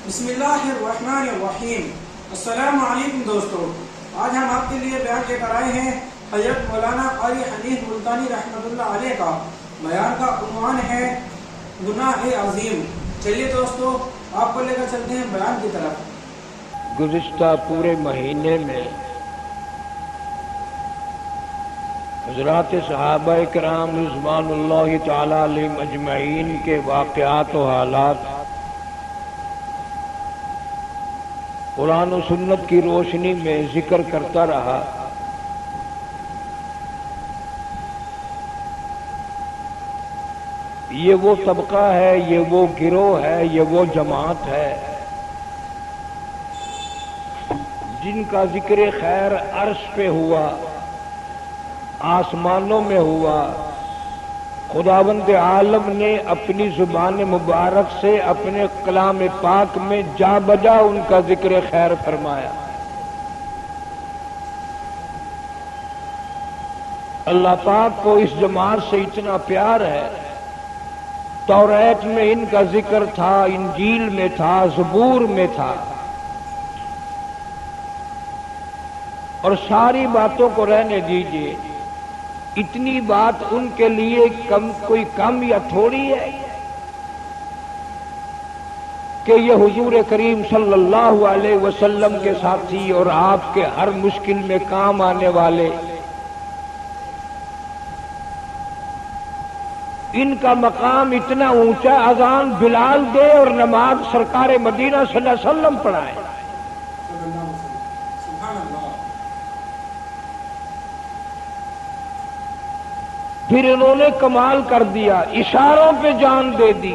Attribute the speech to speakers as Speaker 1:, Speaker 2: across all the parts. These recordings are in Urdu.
Speaker 1: بسم اللہ الرحمن الرحیم۔ السلام علیکم دوستو، آج ہم آپ کے لیے بیان لے کر آئے ہیں حضرت مولانا قاری حنیف ملتانی رحمۃ اللہ علیہ کا بیان کا عنوان ہے گناہ عظیم۔ چلیے دوستو، آپ کو لے کر چلتے ہیں بیان کی طرف۔
Speaker 2: گزشتہ پورے مہینے میں حضرات صحابہ کرام رضوان اللہ تعالی علیہم اجمعین کے واقعات و حالات قرآن و سنت کی روشنی میں ذکر کرتا رہا۔ یہ وہ طبقہ ہے، یہ وہ گروہ ہے، یہ وہ جماعت ہے جن کا ذکر خیر عرش پہ ہوا، آسمانوں میں ہوا۔ خداوند عالم نے اپنی زبان مبارک سے اپنے کلام پاک میں جا بجا ان کا ذکر خیر فرمایا۔ اللہ پاک کو اس جماعت سے اتنا پیار ہے، توریت میں ان کا ذکر تھا، انجیل میں تھا، زبور میں تھا، اور ساری باتوں کو رہنے دیجیے۔ اتنی بات ان کے لیے کوئی کم یا تھوڑی ہے کہ یہ حضور کریم صلی اللہ علیہ وسلم کے ساتھی اور آپ کے ہر مشکل میں کام آنے والے، ان کا مقام اتنا اونچا، اذان بلال دے اور نماز سرکار مدینہ صلی اللہ علیہ وسلم پڑھائے۔ پھر انہوں نے کمال کر دیا، اشاروں پہ جان دے دی۔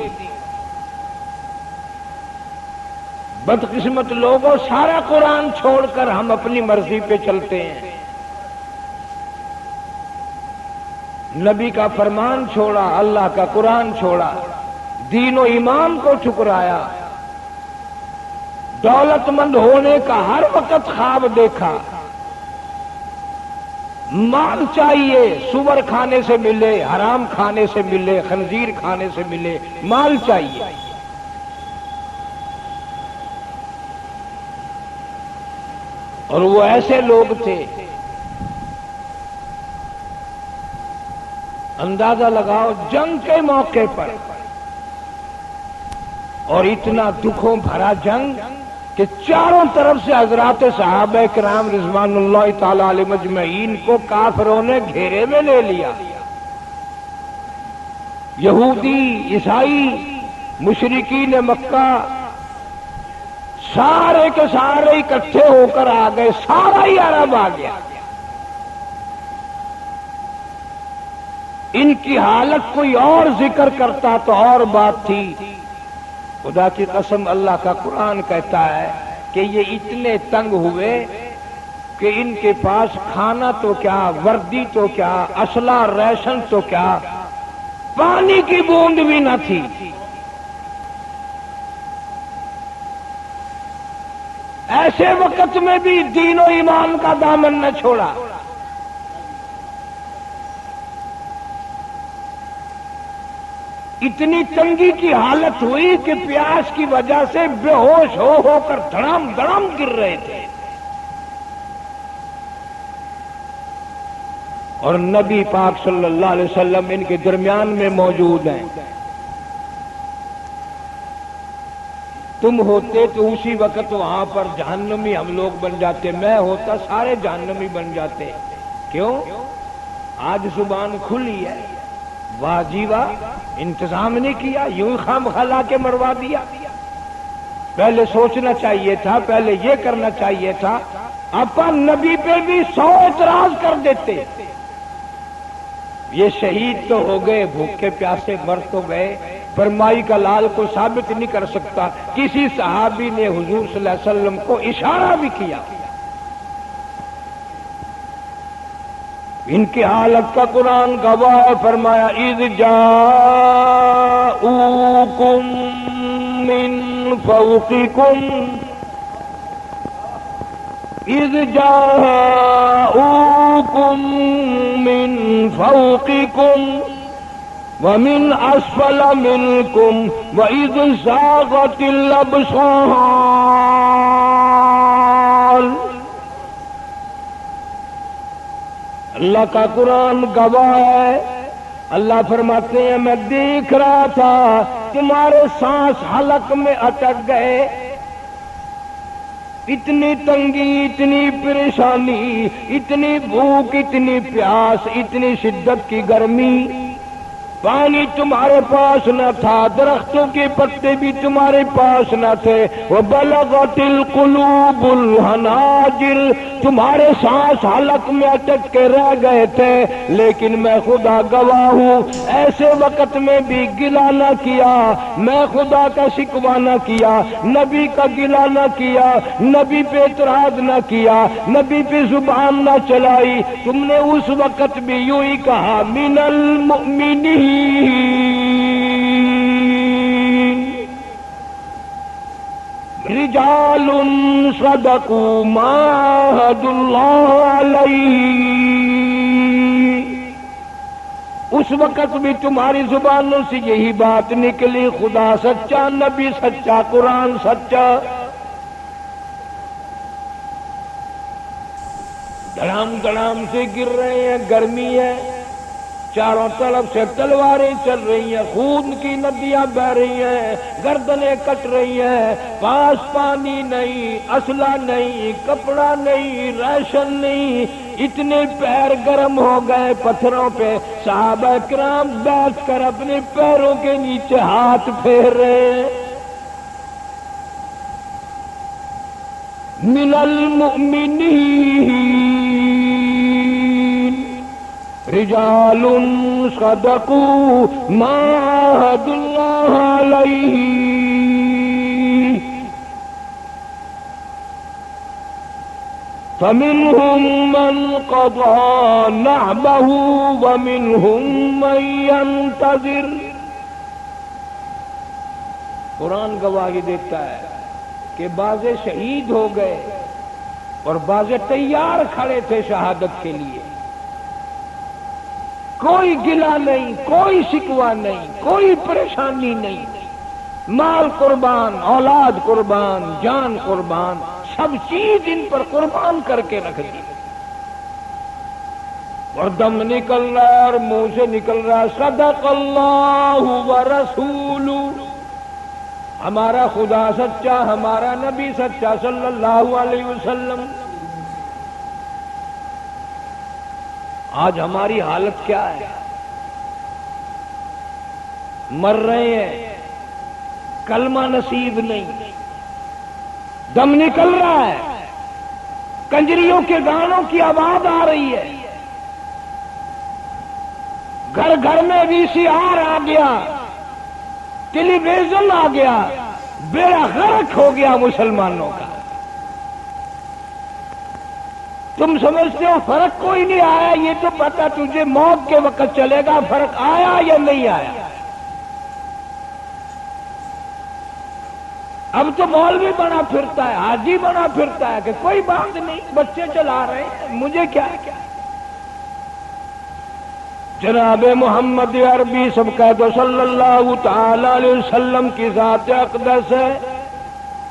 Speaker 2: بدقسمت لوگوں، سارا قرآن چھوڑ کر ہم اپنی مرضی پہ چلتے ہیں۔ نبی کا فرمان چھوڑا، اللہ کا قرآن چھوڑا، دین و ایمان کو ٹھکرایا، دولت مند ہونے کا ہر وقت خواب دیکھا، مال چاہیے، سور کھانے سے ملے، حرام کھانے سے ملے، خنزیر کھانے سے ملے، مال چاہیے۔ اور وہ ایسے لوگ تھے، اندازہ لگاؤ جنگ کے موقع پر، اور اتنا دکھوں بھرا جنگ کہ چاروں طرف سے حضرات صحابہ کرام رضوان اللہ تعالی علیہ مجمعین کو کافروں نے گھیرے میں لے لیا۔ یہودی، عیسائی، مشرکین مکہ سارے کے سارے اکٹھے ہو کر آ گئے، سارا ہی عرب آ گیا۔ ان کی حالت کوئی اور ذکر کرتا تو اور بات تھی۔ خدا کی قسم، اللہ کا قرآن کہتا ہے کہ یہ اتنے تنگ ہوئے کہ ان کے پاس کھانا تو کیا، وردی تو کیا، اسلحہ ریشن تو کیا، پانی کی بوند بھی نہ تھی۔ ایسے وقت میں بھی دین و ایمان کا دامن نہ چھوڑا۔ اتنی تنگی کی حالت ہوئی کہ پیاس کی وجہ سے بے ہوش ہو کر دھڑام دھڑام گر رہے تھے، اور نبی پاک صلی اللہ علیہ وسلم ان کے درمیان میں موجود ہیں۔ تم ہوتے تو اسی وقت وہاں پر جہنمی ہم لوگ بن جاتے، میں ہوتا سارے جہنمی بن جاتے۔ کیوں؟ آج زبان کھلی ہے، واہ جی واہ، انتظام نہیں کیا، یوں ہی خام خلا کے مروا دیا۔ پہلے سوچنا چاہیے تھا، پہلے یہ کرنا چاہیے تھا۔ اپن نبی پہ بھی 100 اعتراض کر دیتے۔ یہ شہید تو ہو گئے، بھوکے پیاسے مر تو گئے، فرمائی کا لال کو ثابت نہیں کر سکتا۔ کسی صحابی نے حضور صلی اللہ علیہ وسلم کو اشارہ بھی کیا۔ ان کی حالت کا قرآن گواہ، فرمایا اذ جاءوکم من فوقکم، اذ جاءوکم من فوقکم ومن اسفل منکم واذ زاغت الابصار. اللہ کا قرآن گواہ ہے. اللہ فرماتے ہیں میں دیکھ رہا تھا تمہارے سانس حلق میں اٹک گئے. اتنی تنگی، اتنی پریشانی، اتنی بھوک، اتنی پیاس، اتنی شدت کی گرمی، پانی تمہارے پاس نہ تھا، درختوں کے پتے بھی تمہارے پاس نہ تھے. وَبَلَغَتِ الْقُلُوبُ الْحَنَاجِرَ، تمہارے سانس حلق میں اٹک کے رہ گئے تھے. لیکن میں خدا گواہ ہوں، ایسے وقت میں بھی گلہ نہ کیا، میں خدا کا شکوہ نہ کیا، نبی کا گلہ نہ کیا، نبی پہ اعتراض نہ کیا، نبی پہ زبان نہ چلائی. تم نے اس وقت بھی یوں ہی کہا من المؤمنین رجال صدقوا ما عاهدوا اللہ علیہ. اس وقت بھی تمہاری زبانوں سے یہی بات نکلی، خدا سچا، نبی سچا، قرآن سچا. دھڑام دھڑام سے گر رہے ہیں، گرمی ہے، چاروں طرف سے تلواریں چل رہی ہیں، خون کی ندیاں بہہ رہی ہیں، گردنیں کٹ رہی ہیں، پاس پانی نہیں، اسلحہ نہیں، کپڑا نہیں، راشن نہیں. اتنے پیر گرم ہو گئے پتھروں پہ. صحابہ کرام بیٹھ کر اپنے پیروں کے نیچے ہاتھ پھیر رہے ہیں. من المؤمنین رجال صدقوا ما عاهدوا اللہ علیہ. فمنهم من قضى نحبه ومنهم من ينتظر. قرآن گواہی دیتا ہے کہ بعض شہید ہو گئے اور بعض تیار کھڑے تھے شہادت کے لیے. کوئی گلہ نہیں، کوئی شکوہ نہیں، کوئی پریشانی نہیں. مال قربان، اولاد قربان، جان قربان، سب چیز ان پر قربان کر کے رکھ دی. اور دم نکل رہا ہے اور منہ سے نکل رہا ہے صدق اللہ ورسولہ. ہمارا خدا سچا، ہمارا نبی سچا صلی اللہ علیہ وسلم. آج ہماری حالت کیا ہے؟ مر رہے ہیں، کلمہ نصیب نہیں، دم نکل رہا ہے، کنجریوں کے گانوں کی آواز آ رہی ہے، گھر گھر میں وی سی آر آ گیا، ٹیلی ویژن آ گیا، بیڑا غرق ہو گیا مسلمانوں کا. تم سمجھتے ہو فرق کوئی نہیں آیا؟ یہ تو پتہ تجھے موت کے وقت چلے گا فرق آیا یا نہیں آیا. اب تو مولوی بنا پھرتا ہے، حاجی بنا پھرتا ہے کہ کوئی بات نہیں، بچے چلا رہے ہیں، مجھے کیا. جناب محمد عربی سب کہہ دو صلی اللہ تعالی علیہ وسلم کی ذات اقدس ہے.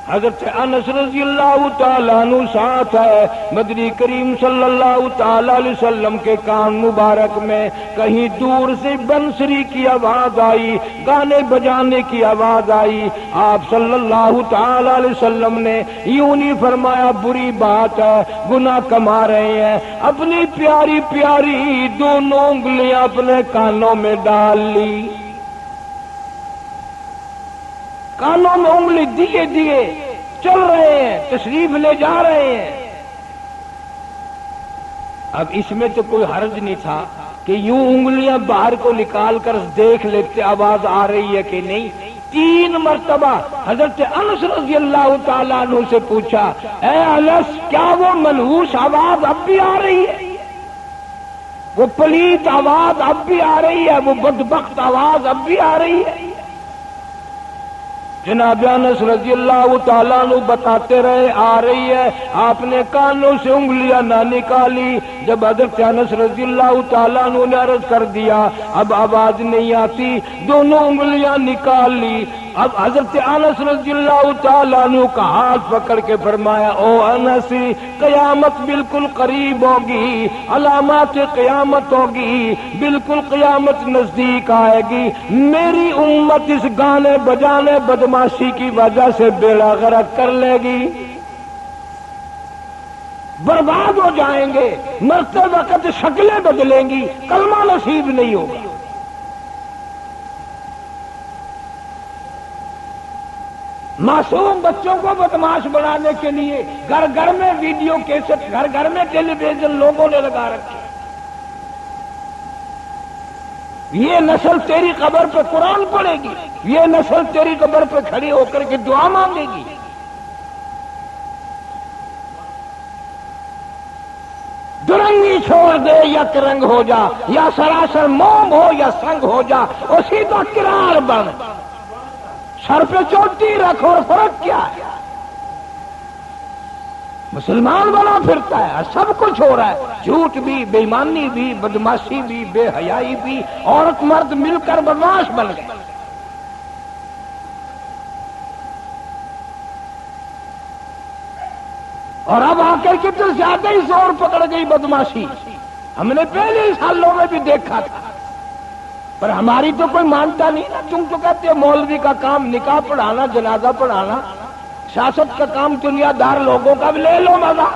Speaker 2: حضرت انس رضی اللہ تعالیٰ عنہ ساتھ ہے. مدنی کریم صلی اللہ تعالیٰ علیہ وسلم کے کان مبارک میں کہیں دور سے بنسری کی آواز آئی، گانے بجانے کی آواز آئی. آپ صلی اللہ تعالیٰ علیہ وسلم نے یوں نہیں فرمایا بری بات ہے، گناہ کما رہے ہیں. اپنی پیاری پیاری دونوں انگلیاں اپنے کانوں میں ڈال لی، کانوں میں انگلی دیے دیے چل رہے ہیں، تشریف لے جا رہے ہیں. اب اس میں تو کوئی حرج نہیں تھا کہ یوں انگلیاں باہر کو نکال کر دیکھ لیتے آواز آ رہی ہے کہ نہیں. 3 مرتبہ حضرت انس رضی اللہ تعالیٰ عنہ سے پوچھا، اے انس کیا وہ منحوس آواز اب بھی آ رہی ہے؟ وہ پلیت آواز اب بھی آ رہی ہے؟ وہ بدبخت آواز اب بھی آ رہی ہے؟ جناب انس رضی اللہ تعالیٰ عنہ بتاتے رہے آ رہی ہے، آپ نے کانوں سے انگلیاں نہ نکالی. جب حضرت انس رضی اللہ تعالیٰ عنہ نے عرض کر دیا اب آواز نہیں آتی، دونوں انگلیاں نکال لی. اب حضرت انس رضی اللہ تعالیٰ عنہ کا ہاتھ پکڑ کے فرمایا او انس، قیامت بالکل قریب ہوگی، علامات قیامت ہوگی، بالکل قیامت نزدیک آئے گی. میری امت اس گانے بجانے بدماشی کی وجہ سے بیڑا غرق کر لے گی، برباد ہو جائیں گے، مرتے وقت شکلیں بدلیں گی، کلمہ نصیب نہیں ہوگا. معصوم بچوں کو بدماش بنانے کے لیے گھر گھر میں ویڈیو کیسٹ، گھر گھر میں ٹیلی ویژن لوگوں نے لگا رکھے. یہ نسل تیری قبر پہ قرآن پڑھے گی، یہ نسل تیری قبر پہ کھڑی ہو کر کے دعا مانگے گی. درنگی چھوڑ دے یا کرنگ ہو جا، یا سراسر موم ہو یا سنگ ہو جا، اسی کا کرار بن، سر پہ چوٹی رکھ، اور فرق کیا ہے؟ مسلمان بنا پھرتا ہے، سب کچھ ہو رہا ہے، جھوٹ بھی، بے ایمانی بھی، بدماشی بھی، بے حیائی بھی، عورت مرد مل کر بدماش بن گئے. اور اب آ کر کے تو زیادہ ہی زور پکڑ گئی بدماشی. ہم نے پہلے سالوں میں بھی دیکھا تھا، پر ہماری تو کوئی مانتا نہیں نا. تم تو کہتے ہو مولوی کا کام نکاح پڑھانا، جنازہ پڑھانا، سیاست کا کام دنیا دار لوگوں کا بھی لے لو مزہ.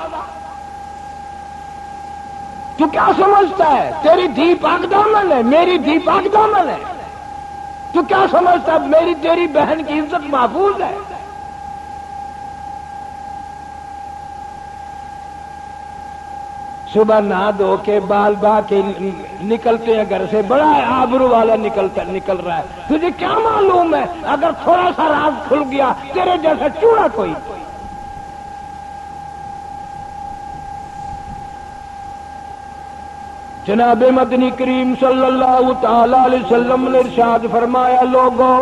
Speaker 2: تو کیا سمجھتا ہے تیری دھی پاک دامن ہے، میری دھی پاک دامن ہے؟ تو کیا سمجھتا ہے میری تیری بہن کی عزت محفوظ ہے؟ صبح نہا دھو کے بال با کے نکلتے ہیں گھر سے، بڑا آبرو والا نکل رہا ہے. تجھے کیا معلوم ہے اگر تھوڑا سا راز کھل گیا تیرے جیسا چوڑا کوئی. جناب مدنی کریم صلی اللہ تعالی علیہ وسلم نے ارشاد فرمایا لوگوں،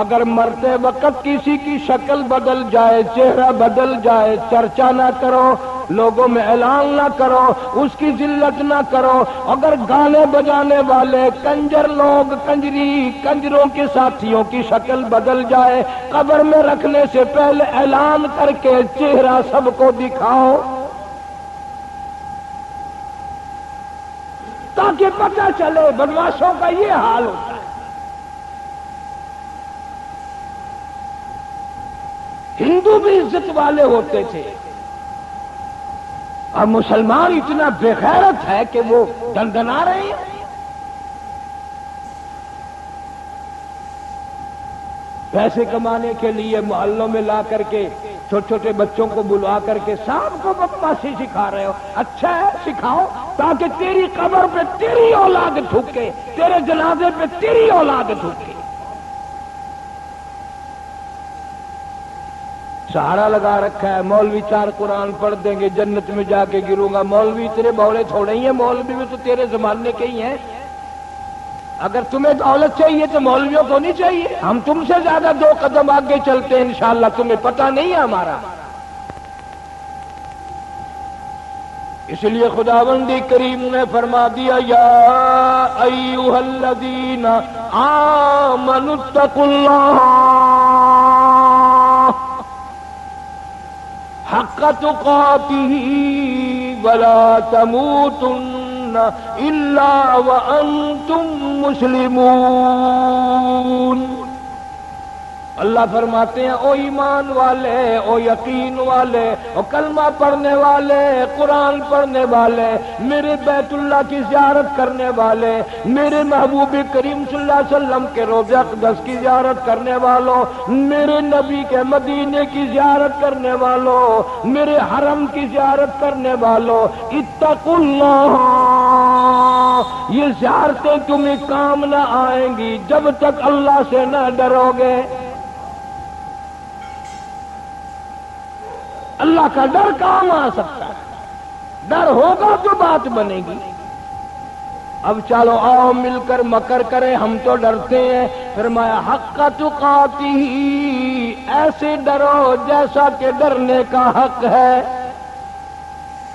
Speaker 2: اگر مرتے وقت کسی کی شکل بدل جائے، چہرہ بدل جائے، چرچا نہ کرو، لوگوں میں اعلان نہ کرو، اس کی ذلت نہ کرو. اگر گانے بجانے والے کنجر لوگ، کنجروں کے ساتھیوں کی شکل بدل جائے، قبر میں رکھنے سے پہلے اعلان کر کے چہرہ سب کو دکھاؤ، تاکہ پتہ چلے. بدماشوں کا یہ حال ہوتا ہے. ہندو بھی عزت والے ہوتے تھے، اور مسلمان اتنا بے غیرت ہے کہ وہ دندنا رہے ہیں. پیسے کمانے کے لیے محلوں میں لا کر کے چھوٹے چھوٹے بچوں کو بلوا کر کے سب کو بدماشی سکھا رہے ہو. اچھا ہے، سکھاؤ، تاکہ تیری قبر پہ تیری اولاد تھوکے، تیرے جنازے پہ تیری اولاد تھوکے. سہارا لگا رکھا ہے، مولوی 4 قرآن پڑھ دیں گے جنت میں جا کے گروں گا. مولوی تیرے بولے تھوڑے ہی ہیں، مولوی میں تو تیرے زمانے کے ہی ہیں. اگر تمہیں دولت چاہیے تو مولویوں کو نہیں چاہیے. ہم تم سے زیادہ 2 قدم آگے چلتے ہیں انشاءاللہ، تمہیں پتہ نہیں ہے ہمارا. اس لیے خداوندی کریم نے فرما دیا یا ایھا الذین آمنوا اتقوا اللہ حق تقاتہ ولا تموتن الا وانتم مسلمون. اللہ فرماتے ہیں او ایمان والے، او یقین والے، او کلمہ پڑھنے والے، قرآن پڑھنے والے، میرے بیت اللہ کی زیارت کرنے والے، میرے محبوب کریم صلی اللہ علیہ وسلم کے روضہ اقدس کی زیارت کرنے والوں، میرے نبی کے مدینے کی زیارت کرنے والوں، میرے حرم کی زیارت کرنے والوں، اتقوا اللہ. یہ زیارتیں تمہیں کام نہ آئیں گی جب تک اللہ سے نہ ڈرو گے. اللہ کا ڈر کام آ سکتا ہے، ڈر ہوگا تو بات بنے گی. اب چلو آؤ مل کر مکر کریں، ہم تو ڈرتے ہیں۔ فرمایا حق تقاتہ، ایسے ڈرو جیسا کہ ڈرنے کا حق ہے،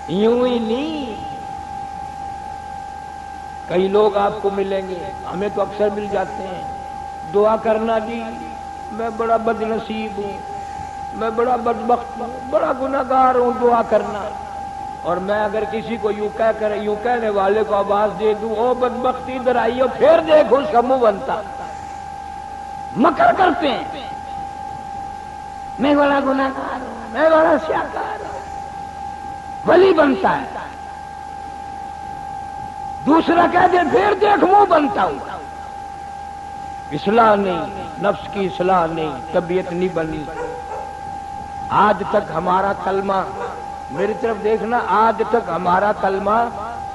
Speaker 2: یوں ہی نہیں۔ کئی لوگ آپ کو ملیں گے، ہمیں تو اکثر مل جاتے ہیں، دعا کرنا جی میں بڑا بد نصیب ہوں، میں بڑا بدبخت ہوں، بڑا گناہگار ہوں، دعا کرنا۔ اور میں اگر کسی کو یوں کہنے والے کو آواز دے دوں، او بدبختی ادھر آئیو، پھر دیکھو اس کا منہ بنتا۔ مکر کرتے ہیں، میں بڑا گناہگار ہوں، میں بڑا سیاکار ہوں، ولی بنتا ہے۔ دوسرا کہہ دے پھر دیکھ منہ بنتا ہوں۔ اصلاح نہیں، نفس کی اصلاح نہیں، طبیعت نہیں بنی۔ آج تک ہمارا کلمہ، میری طرف دیکھنا، آج تک ہمارا کلمہ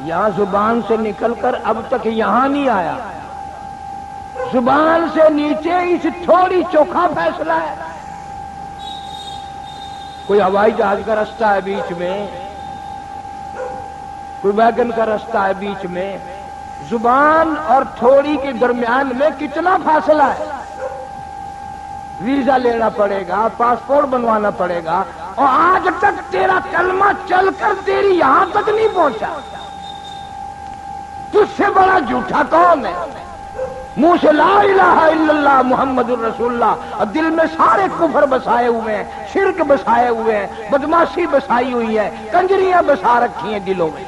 Speaker 2: یہاں زبان سے نکل کر اب تک یہاں نہیں آیا۔ زبان سے نیچے اس تھوڑی چوکھا فیصلہ ہے۔ کوئی ہوائی جہاز کا رستہ ہے بیچ میں، کوئی ویگن کا رستہ ہے بیچ میں، زبان اور تھوڑی کے درمیان میں کتنا فاصلہ ہے؟ ویزا لینا پڑے گا، پاسپورٹ بنوانا پڑے گا، اور آج تک تیرا کلمہ چل کر تیری یہاں تک نہیں پہنچا۔ تجھ سے بڑا جھوٹا کون ہے؟ منہ سے لا الہ الا اللہ محمد الرسول اللہ، اور دل میں سارے کفر بسائے ہوئے ہیں، شرک بسائے ہوئے ہیں، بدماشی بسائی ہوئی ہے، کنجریاں بسا رکھی ہیں دلوں میں۔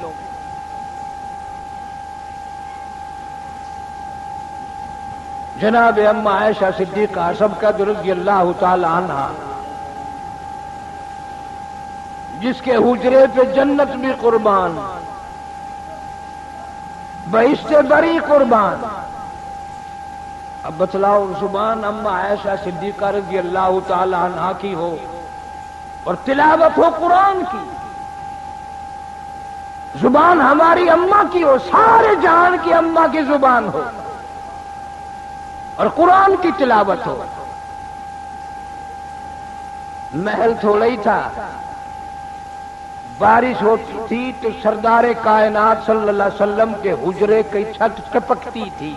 Speaker 2: جناب اما عائشہ صدیقہ سبقت رضی اللہ تعالی عنہ، جس کے حجرے پہ جنت بھی قربان، بہشت بری قربان۔ اب بتلاؤ زبان اما عائشہ صدیقہ رضی اللہ تعالی عنہ کی ہو اور تلاوت ہو قرآن کی، زبان ہماری اماں کی ہو، سارے جہان کی اماں کی زبان ہو، اور قرآن کی تلاوت ہو۔ محل تھوڑا ہی تھا، بارش ہوتی تھی تو سردار کائنات صلی اللہ علیہ وسلم کے حجرے کی چھت ٹپکتی تھی،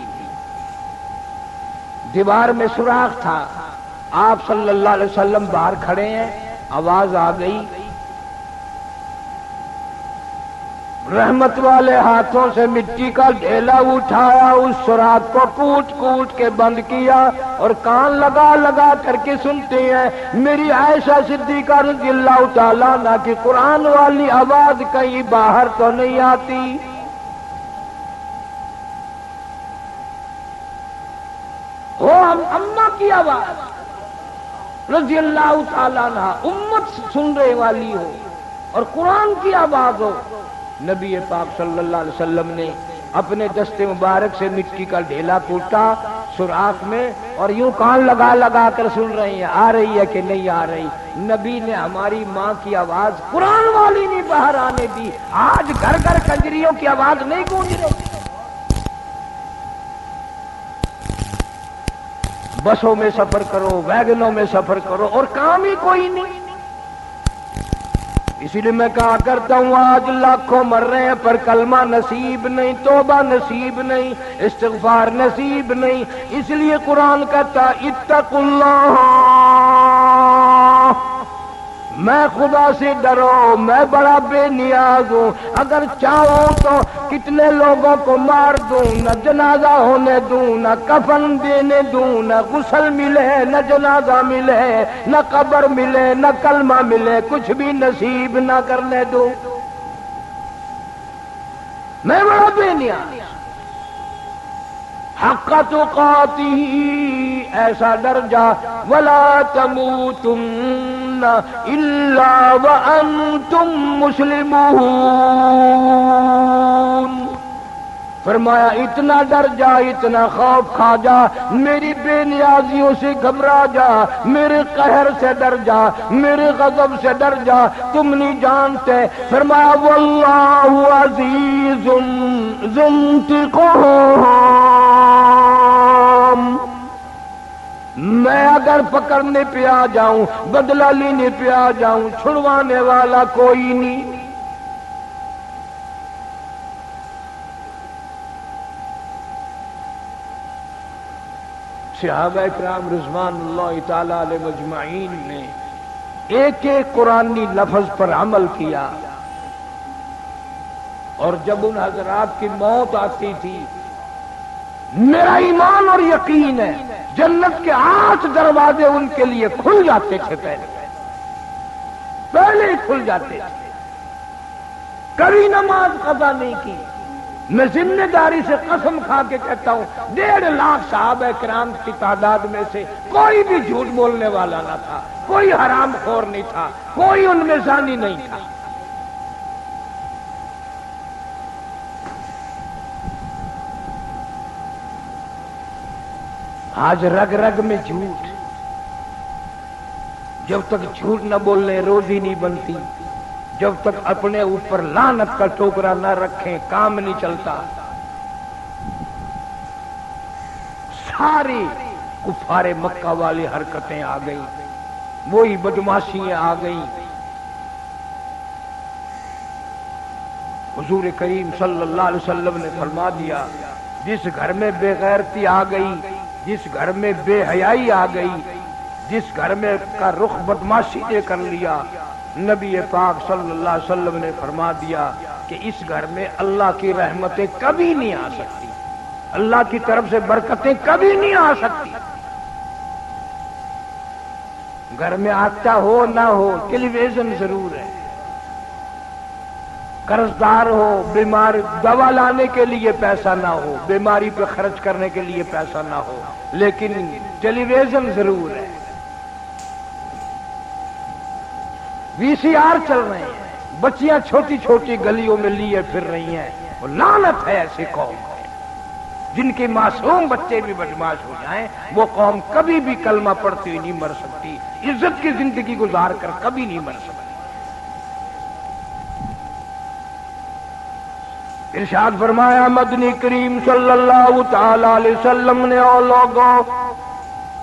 Speaker 2: دیوار میں سوراخ تھا، آپ صلی اللہ علیہ وسلم باہر کھڑے ہیں، آواز آ گئی، رحمت والے ہاتھوں سے مٹی کا ڈھیلا اٹھایا، اس سوراخ کو کوٹ کوٹ کے بند کیا، اور کان لگا لگا کر کے سنتے ہیں میری عائشہ صدیقہ رضی اللہ تعالیٰ عنہ کی قرآن والی آواز کہیں باہر تو نہیں آتی۔ وہ اماں کی آواز رضی اللہ تعالیٰ عنہ، امت سننے والی ہو اور قرآن کی آواز ہو۔ نبی پاک صلی اللہ علیہ وسلم نے اپنے دست مبارک سے مٹی کا ڈھیلا کوٹا سوراخ میں، اور یوں کان لگا لگا کر سن رہے ہیں آ رہی ہے کہ نہیں آ رہی۔ نبی نے ہماری ماں کی آواز قرآن والی نہیں باہر آنے دی۔ آج گھر گھر کنجریوں کی آواز نہیں گونج رہی، بسوں میں سفر کرو، ویگنوں میں سفر کرو، اور کام ہی کوئی نہیں۔ اسی لیے میں کہا کرتا ہوں آج لاکھوں مر رہے ہیں پر کلمہ نصیب نہیں، توبہ نصیب نہیں، استغفار نصیب نہیں۔ اس لیے قرآن کہتا اتقوا اللہ، میں خدا سے ڈرو، میں بڑا بے نیاز ہوں، اگر چاہوں تو کتنے لوگوں کو مار دوں، نہ جنازہ ہونے دوں، نہ کفن دینے دوں، نہ غسل ملے، نہ جنازہ ملے، نہ قبر ملے، نہ کلمہ ملے، کچھ بھی نصیب نہ کرنے دوں، میں بڑا بے نیاز۔ حق تقاتہ، ایسا درجہ، ولا تموتن الا وانتم مسلمون۔ فرمایا اتنا ڈر جا، اتنا خوف کھا جا، میری بے نیازیوں سے گھبرا جا، میرے قہر سے ڈر جا، میرے غضب سے ڈر جا، تم نہیں جانتے۔ فرمایا واللہ عزیز ذو انتقام، میں اگر پکڑنے پہ آ جاؤں، بدلہ لینے پہ آ جاؤں، چھڑوانے والا کوئی نہیں۔ صحابہ کرام رضوان اللہ تعالی علیہ مجمعین نے ایک ایک قرآنی لفظ پر عمل کیا، اور جب ان حضرات کی موت آتی تھی، میرا ایمان اور یقین ہے جنت کے 8 دروازے ان کے لیے کھل جاتے تھے، پہلے ہی کھل جاتے تھے، کبھی نماز قضا نہیں کی۔ میں ذمہ داری سے قسم کھا کے کہتا ہوں 1.5 لاکھ صحابہ کرام کی تعداد میں سے کوئی بھی جھوٹ بولنے والا نہ تھا، کوئی حرام خور نہیں تھا، کوئی ان میں زانی نہیں تھا۔ آج رگ رگ میں جھوٹ، جب تک جھوٹ نہ بولنے روزی نہیں بنتی، جب تک اپنے اوپر لعنت کا ٹوکرا نہ رکھیں کام نہیں چلتا۔ ساری کفار مکہ والی حرکتیں آ گئیں، وہی بدماشیاں آ گئیں۔ حضور کریم صلی اللہ علیہ وسلم نے فرما دیا، جس گھر میں بے غیرتی آ گئی، جس گھر میں بے حیائی آ گئی، جس گھر میں کا رخ بدماشی نے کر لیا، نبی پاک صلی اللہ علیہ وسلم نے فرما دیا کہ اس گھر میں اللہ کی رحمتیں کبھی نہیں آ سکتی، اللہ کی طرف سے برکتیں کبھی نہیں آ سکتی۔ گھر میں آتا ہو نہ ہو، ٹیلی ویژن ضرور ہے، قرضدار ہو، بیمار دوا لانے کے لیے پیسہ نہ ہو، بیماری پہ خرچ کرنے کے لیے پیسہ نہ ہو، لیکن ٹیلی ویژن ضرور ہے، وی سی آر چل رہے ہیں، بچیاں چھوٹی چھوٹی گلیوں میں لیے پھر رہی ہیں۔ وہ لعنت ہے ایسی قوم کو، جن کے معصوم بچے بھی بدماش ہو جائیں، وہ قوم کبھی بھی کلمہ پڑھتی ہوئی نہیں مر سکتی، عزت کی زندگی گزار کر کبھی نہیں مر سکتی۔ ارشاد فرمایا مدنی کریم صلی اللہ تعالی علیہ وسلم نے، او لوگوں،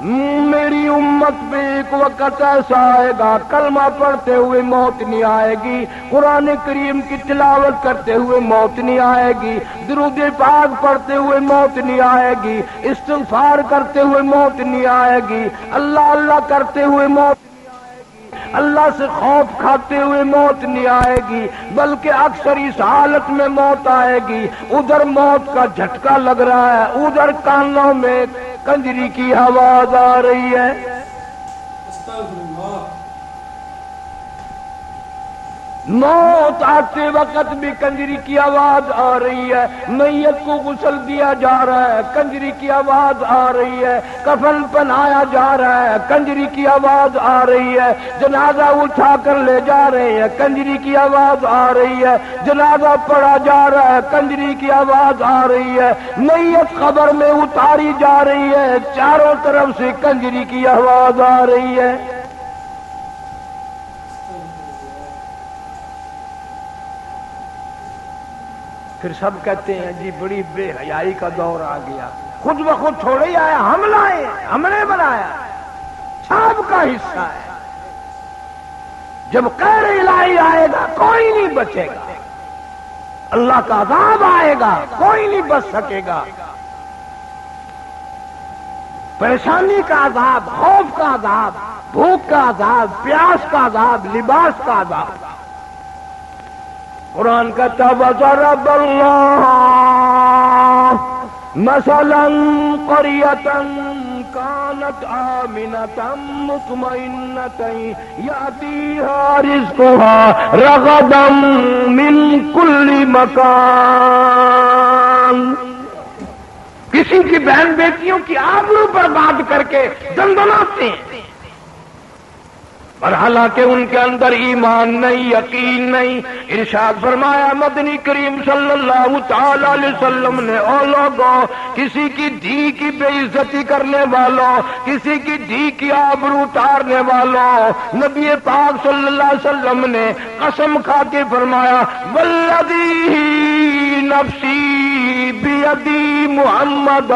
Speaker 2: میری امت پہ ایک وقت ایسا آئے گا کلمہ پڑھتے ہوئے موت نہیں آئے گی، قرآن کریم کی تلاوت کرتے ہوئے موت نہیں آئے گی، درود پاک پڑھتے ہوئے موت نہیں آئے گی، استغفار کرتے ہوئے موت نہیں آئے گی، اللہ اللہ کرتے ہوئے موت نہیں آئے گی، اللہ سے خوف کھاتے ہوئے موت نہیں آئے گی، بلکہ اکثر اس حالت میں موت آئے گی، ادھر موت کا جھٹکا لگ رہا ہے، ادھر کانوں میں کنجری کی آواز آ رہی ہے۔ موت آتے وقت بھی کنجری کی آواز آ رہی ہے، میت کو غسل دیا جا رہا ہے، کنجری کی آواز آ رہی ہے، کفن پہنایا جا رہا ہے، کنجری کی آواز آ رہی ہے، جنازہ اٹھا کر لے جا رہے ہیں، کنجری کی آواز آ رہی ہے، جنازہ پڑھا جا رہا ہے، کنجری کی آواز آ رہی ہے، میت قبر میں اتاری جا رہی ہے، چاروں طرف سے کنجری کی آواز آ رہی ہے۔ پھر سب کہتے ہیں جی بڑی بے حیائی کا دور آ گیا، خود بخود تھوڑے ہی آیا، ہم لائے، ہم نے بنایا، سب کا حصہ ہے۔ جب قہر الہی آئے گا کوئی نہیں بچے گا، اللہ کا عذاب آئے گا کوئی نہیں بچ سکے گا، پریشانی کا عذاب، خوف کا عذاب، بھوک کا عذاب، پیاس کا عذاب، لباس کا عذاب۔ قرآن کہتا وَضَرَبَ اللَّهُ مَثَلًا قَرْيَةً كَانَتْ آمِنَةً مُطْمَئِنَّةً يَأْتِيهَا رِزْقُهَا رَغَدًا مِنْ كُلِّ مَكَانٍ۔ کسی کی بہن بیٹیوں کی آبرو برباد کر کے دندناتے ہیں، اور حالانکہ ان کے اندر ایمان نہیں، یقین نہیں۔ ارشاد فرمایا مدنی کریم صلی اللہ تعالی علیہ وسلم نے، او لوگوں، کسی کی دھی کی بے عزتی کرنے والوں، کسی کی دھی کی آبرو اتارنے والوں، نبی پاک صلی اللہ علیہ وسلم نے قسم کھا کے فرمایا والذی نفسی بیدی محمد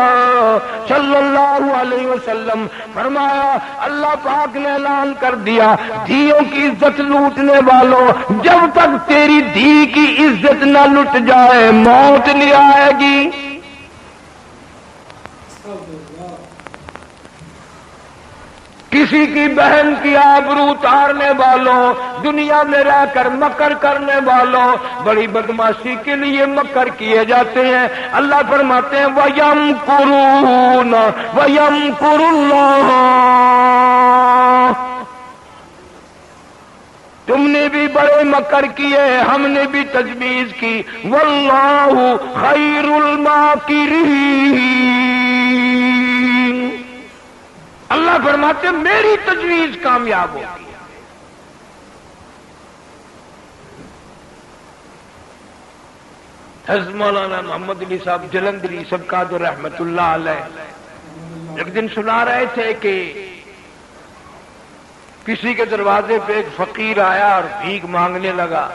Speaker 2: صلی اللہ علیہ وسلم، فرمایا اللہ پاک نے اعلان کر دیا دھیوں کی عزت لوٹنے والوں، جب تک تیری دھی کی عزت نہ لٹ جائے موت نہیں آئے گی۔ کسی کی بہن کی آبرو اتارنے والوں، دنیا میں رہ کر مکر کرنے والوں، بڑی بدماشی کے لیے مکر کیے جاتے ہیں۔ اللہ فرماتے ہیں وَيَمْكُرُونَ وَيَمْكُرُ اللَّهُ، تم نے بھی بڑے مکر کیے، ہم نے بھی تجویز کی، وَاللَّهُ خَيْرُ الْمَاكِرِينَ، اللہ فرماتے ہیں میری تجویز کامیاب ہوگی۔ حضرت مولانا محمد علی صاحب جلندری سبقات رحمت اللہ علیہ ایک دن سنا رہے تھے کہ کسی کے دروازے پہ ایک فقیر آیا اور بھیک مانگنے لگا۔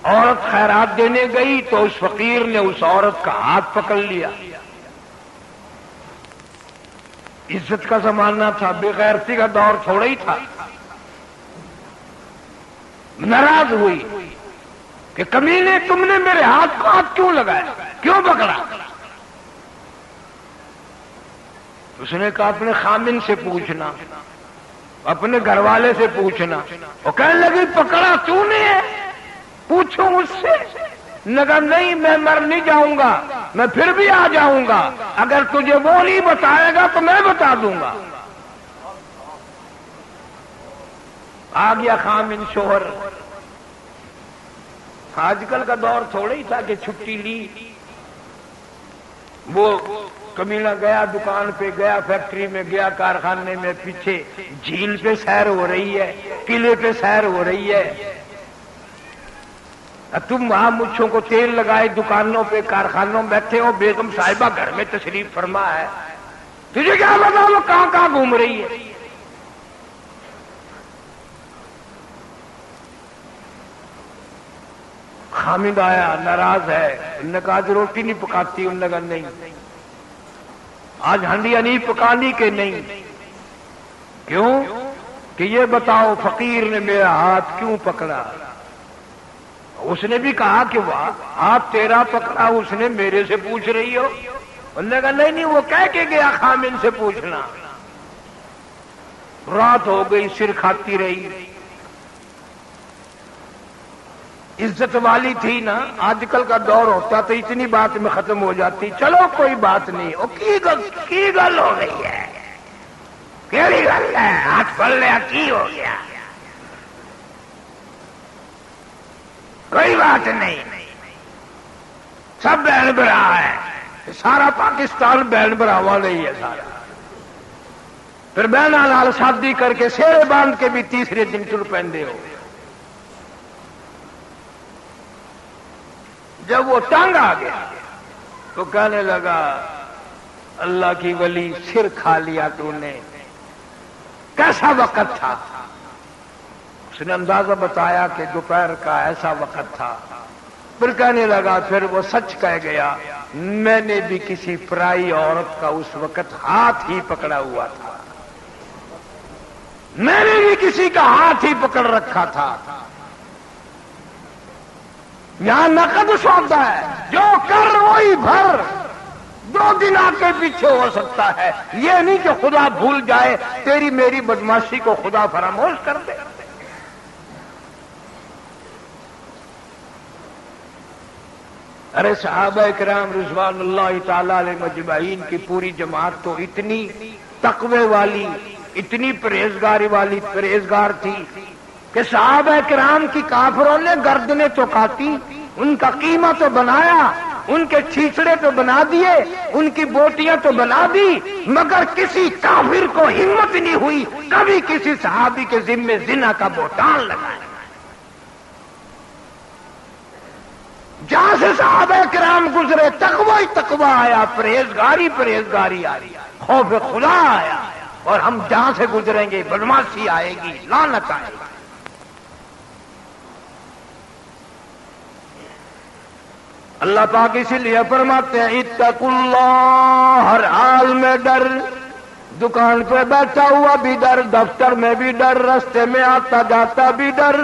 Speaker 2: عورت خیرات دینے گئی تو اس فقیر نے اس عورت کا ہاتھ پکڑ لیا۔ عزت کا زمانہ تھا، بے غیرتی کا دور تھوڑا ہی تھا۔ ناراض ہوئی کہ کمینے تم نے میرے ہاتھ کو ہاتھ کیوں لگایا، کیوں پکڑا؟ اس نے کہا اپنے خامن سے پوچھنا، اپنے گھر والے سے پوچھنا۔ وہ کہنے لگی پکڑا تو نے ہے، پوچھو اس سے۔ نگا نہیں میں مر نہیں جاؤں گا، میں پھر بھی آ جاؤں گا، اگر تجھے وہ نہیں بتائے گا تو میں بتا دوں گا۔ آ گیا خامن شوہر۔ آج کل کا دور تھوڑا ہی تھا کہ چھٹی لی، وہ کمینہ گیا دکان پہ، گیا فیکٹری میں، گیا کارخانے میں، پیچھے جھیل پہ سیر ہو رہی ہے، قلعے پہ سیر ہو رہی ہے، تم وہاں مچھوں کو تیل لگائے دکانوں پہ کارخانوں میں بیٹھے ہو، بیگم صاحبہ گھر میں تشریف فرما ہے، تجھے کیا پتا وہ کہاں کہاں گھوم رہی ہے؟ خامد آیا ناراض ہے، انہوں نے کہا آج روٹی نہیں پکاتی، انہوں نے کہا نہیں۔ آج ہنڈیاں نہیں پکانی کہ نہیں؟ کیوں؟ کہ یہ بتاؤ فقیر نے میرا ہاتھ کیوں پکڑا؟ اس نے بھی کہا کہ واہ ہاتھ تیرا پکڑا، اس نے میرے سے پوچھ رہی ہو؟ انہوں نے کہا نہیں وہ کہہ کے گیا خامن سے پوچھنا۔ رات ہو گئی، سر کھاتی رہی۔ عزت والی تھی نا، آج کل کا دور ہوتا تو اتنی بات میں ختم ہو جاتی، چلو کوئی بات نہیں، وہ کی گل ہو گئی ہے، کیڑی گل ہے، ہاتھ پڑ لیا کی ہو گیا، کوئی بات نہیں، سب بہن برا ہے، سارا پاکستان بہن براوا نہیں ہے سارا۔ پھر بہن نال شادی کر کے سیرے باندھ کے بھی تیسرے دن ٹر پہنتے ہو۔ جب وہ ٹانگ آ گیا تو کہنے لگا اللہ کی ولی سر کھا لیا تو نے، کیسا وقت تھا؟ اس نے اندازہ بتایا کہ دوپہر کا ایسا وقت تھا۔ پھر کہنے لگا پھر وہ سچ کہہ گیا، میں نے بھی کسی پرائی عورت کا اس وقت ہاتھ ہی پکڑا ہوا تھا، میں نے بھی کسی کا ہاتھ ہی پکڑ رکھا تھا۔ یہاں نقد سودا ہے، جو کر وہی بھر، 2 دن آگے پیچھے ہو سکتا ہے، یہ نہیں کہ خدا بھول جائے، تیری میری بدماشی کو خدا فراموش کر دے۔ ارے صحابہ کرام رضوان اللہ تعالی علیہ مجمعین کی پوری جماعت تو اتنی تقوی والی، اتنی پرہیزگار تھی کہ صحابہ کرام کی کافروں نے گردنیں تو کاٹی، ان کا قیمہ تو بنایا، ان کے چھیچڑے تو بنا دیے، ان کی بوٹیاں تو بنا دی، مگر کسی کافر کو ہمت نہیں ہوئی کبھی کسی صحابی کے ذمے زنا کا بہتان لگائے۔ جہاں سے صحابہ کرام گزرے تقوی ہی تقوی آیا، پرہیزگاری آئی، خوف خدا آیا، اور ہم جہاں سے گزریں گے بدماشی آئے گی، لعنت آئے گی۔ اللہ پاک اسی لیے فرماتے ہیں اتقوا اللہ، ہر حال میں ڈر، دکان پہ بیٹھا ہوا بھی ڈر، دفتر میں بھی ڈر، راستے میں آتا جاتا بھی ڈر،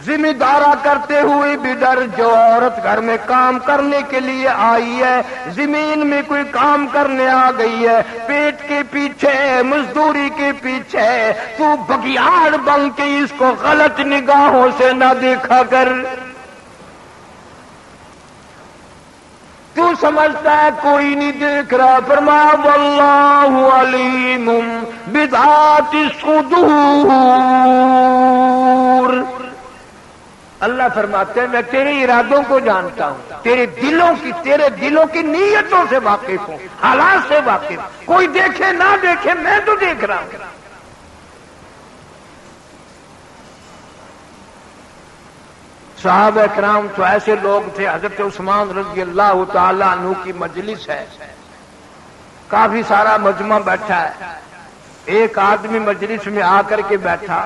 Speaker 2: ذمہ دارا کرتے ہوئے بھی ڈر، جو عورت گھر میں کام کرنے کے لیے آئی ہے، زمین میں کوئی کام کرنے آ گئی ہے، پیٹ کے پیچھے مزدوری کے پیچھے، تو بگیاڑ بن کے اس کو غلط نگاہوں سے نہ دیکھا کر۔ تو سمجھتا ہے کوئی نہیں دیکھ رہا، فرمایا واللہ علیم بذات الصدور، اللہ فرماتے ہیں میں تیرے ارادوں کو جانتا ہوں، تیرے دلوں کی نیتوں سے واقف ہوں، حالات سے واقف، کوئی دیکھے نہ دیکھے میں تو دیکھ رہا ہوں۔ صحابہ کرام تو ایسے لوگ تھے، حضرت عثمان رضی اللہ تعالی عنہ کی مجلس ہے، کافی سارا مجمع بیٹھا ہے، ایک آدمی مجلس میں آ کر کے بیٹھا،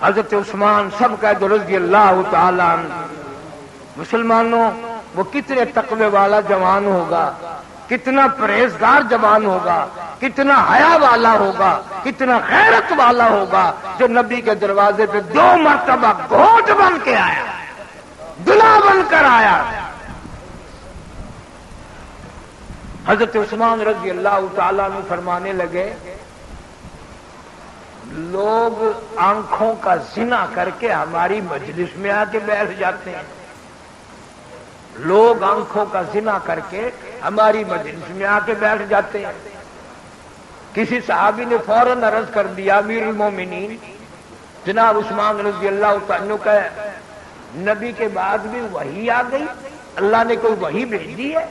Speaker 2: حضرت عثمان سب کا رضی اللہ تعالی عنہ، مسلمانوں وہ کتنے تقوی والا جوان ہوگا، کتنا پرہیزگار جوان ہوگا، کتنا حیا والا ہوگا، کتنا غیرت والا ہوگا، جو نبی کے دروازے پہ 2 مرتبہ گھوٹ بن کے آیا، دلہا بن کر آیا۔ حضرت عثمان رضی اللہ تعالیٰ عنہ فرمانے لگے، لوگ آنکھوں کا زنا کر کے ہماری مجلس میں آ کے بیٹھ جاتے ہیں، لوگ آنکھوں کا زنا کر کے ہماری مجلس میں آ کے بیٹھ جاتے ہیں۔ کسی صحابی نے فوراً عرض کر دیا، امیر المومنین جناب عثمان رضی اللہ تعالیٰ عنہ کا نبی کے بعد بھی وحی آ گئی، اللہ نے کوئی وحی بھیجی ہے،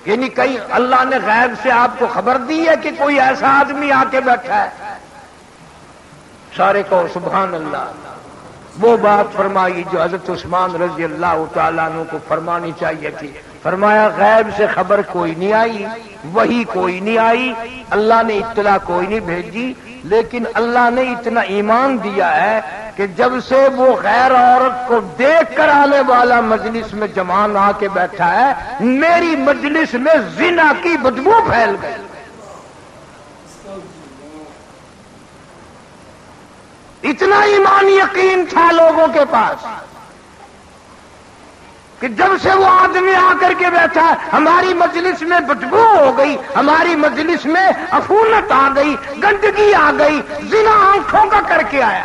Speaker 2: یعنی کہیں اللہ نے غیب سے آپ کو خبر دی ہے کہ کوئی ایسا آدمی آ کے بیٹھا ہے؟ سارے کو سبحان اللہ۔ وہ بات فرمائی جو حضرت عثمان رضی اللہ تعالیٰ عنہ کو فرمانی چاہیے تھی، فرمایا غیب سے خبر کوئی نہیں آئی، وحی کوئی نہیں آئی، اللہ نے اطلاع کوئی نہیں بھیجی، لیکن اللہ نے اتنا ایمان دیا ہے کہ جب سے وہ غیر عورت کو دیکھ کر آنے والا مجلس میں جوان آ کے بیٹھا ہے، میری مجلس میں زنا کی بدبو پھیل گئی۔ اتنا ایمان یقین تھا لوگوں کے پاس کہ جب سے وہ آدمی آ کر کے بیٹھا، ہماری مجلس میں بدبو ہو گئی، ہماری مجلس میں عفونت آ گئی، گندگی آ گئی، زنا آنکھوں کا کر کے آیا۔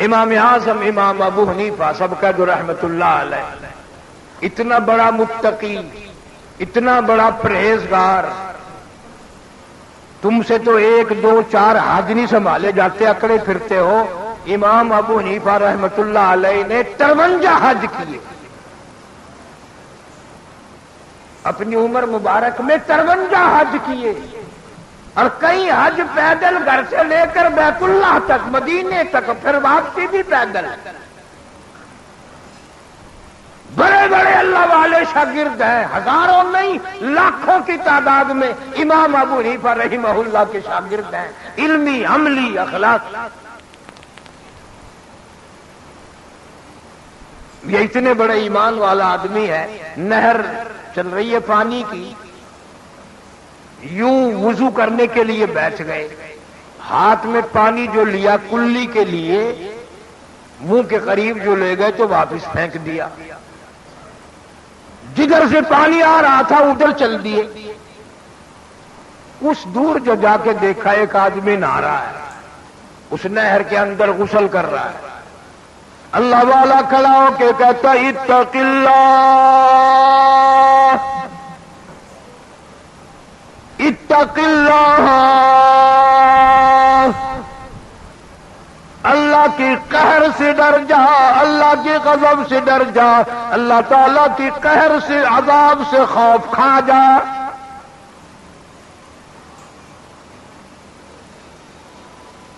Speaker 2: امام اعظم امام ابو حنیفہ سب کا جو رحمت اللہ علیہ، اتنا بڑا متقی، اتنا بڑا پرہیزگار، تم سے تو 1 2 4 حج نہیں سنبھالے جاتے، اکڑے پھرتے ہو۔ امام ابو حنیفہ رحمت اللہ علیہ نے 53 حج کیے، اپنی عمر مبارک میں 53 حج کیے، اور کئی حج پیدل گھر سے لے کر بیت اللہ تک، مدینے تک، پھر واپسی بھی پیدل۔ بڑے بڑے اللہ والے شاگرد ہیں، ہزاروں نہیں لاکھوں کی تعداد میں امام ابو حنیفہ رحمہ اللہ کے شاگرد ہیں، علمی عملی اخلاق۔ یہ اتنے بڑے ایمان والا آدمی ہے، نہر چل رہی ہے پانی کی، یوں وضو کرنے کے لیے بیٹھ گئے، ہاتھ میں پانی جو لیا کلی کے لیے، منہ کے قریب جو لے گئے تو واپس پھینک دیا، جدھر سے پانی آ رہا تھا ادھر چل دیے۔ اس دور جو جا کے دیکھا ایک آدمی نہا رہا ہے، اس نہر کے اندر غسل کر رہا ہے، اللہ والا کھڑا ہو کے کہتا اتق اللہ اتق اللہ، اللہ کی قہر سے ڈر جا، اللہ کے غضب سے ڈر جا، اللہ تعالیٰ کی قہر سے عذاب سے خوف کھا جا۔